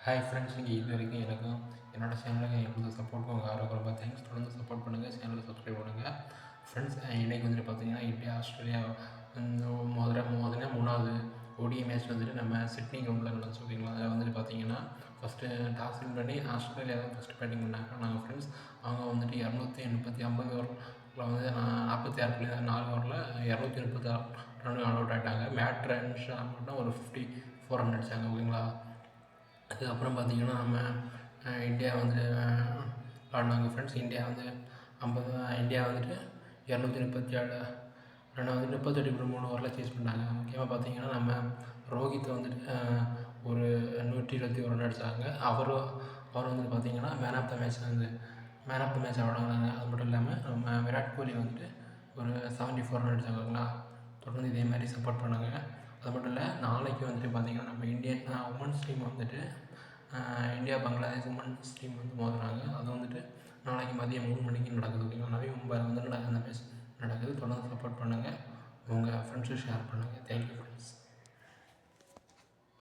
Hi friends, நீங்கள் இது வரைக்கும் எனக்கும் என்னோடய சேனலுக்கு எங்களுக்கு சப்போர்ட்டுக்கும் உங்கள் ஆரோக்கியம் ரொம்ப தேங்க்ஸ். தொடர்ந்து சப்போர்ட் பண்ணுங்கள், சேனலை சப்ஸ்கிரைப் பண்ணுங்கள். ஃப்ரெண்ட்ஸ், இன்றைக்கி வந்துட்டு பார்த்தீங்கன்னா இந்தியா ஆஸ்திரேலியா முதல்ல 3வது ODI மேட்ச் வந்துட்டு நம்ம சிட்னி கிரவுண்டில் நடந்துச்சு. ஓகேங்களா? அதில் வந்துட்டு பார்த்தீங்கன்னா ஃபஸ்ட்டு டாஸ் வின் பண்ணி ஆஸ்திரேலியா தான் ஃபஸ்ட்டு பேட்டிங் பண்ணாங்க. நாங்கள் ஃப்ரெண்ட்ஸ் அவங்க வந்துட்டு 250 ஓவரில் வந்து 46.4 ஓவரில் 236 ரன் ஆல் அவுட் ஆகிட்டாங்க. மேட் ரன்ஷா மட்டும் ஒரு 54 ரன் அடித்தாங்க. ஓகேங்களா? அதுக்கப்புறம் பார்த்திங்கன்னா நம்ம இந்தியா வந்து ஆடினாங்க ஃப்ரெண்ட்ஸ். இந்தியா வந்துட்டு 237 ரன்னை வந்து 38.3 ஓவரில் சேஸ் பண்ணாங்க. முக்கியமாக பார்த்திங்கன்னா நம்ம ரோஹித் வந்துட்டு ஒரு 121 ரன் அடித்தாங்க. அவர் வந்துட்டு பார்த்திங்கன்னா மேன் ஆஃப் த மேட்ச் ஆடினாங்க. அது மட்டும் இல்லாமல் நம்ம விராட் கோலி வந்துட்டு ஒரு 74 ரன் அடித்தாங்களா. தொடர்ந்து இதே மாதிரி சப்போர்ட் பண்ணுங்கள். அது மட்டும் இல்லை, நாளைக்கு வந்துட்டு பார்த்திங்கன்னா நம்ம இந்தியன் உமன்ஸ் டீம் வந்துட்டு இந்தியா பங்களாதேஷ் உமன்ஸ் டீம் வந்து மோதுறாங்க. அது வந்துட்டு நாளைக்கு மதியம் 3 மணிக்கு நடக்குது. ஓகேங்களா? நவி மும்பையில் வந்து அந்த மேட்ச் நடக்குது. தொடர்ந்து சப்போர்ட் பண்ணுங்கள், உங்கள் ஃப்ரெண்ட்ஸுக்கு ஷேர் பண்ணுங்கள். Thank you friends.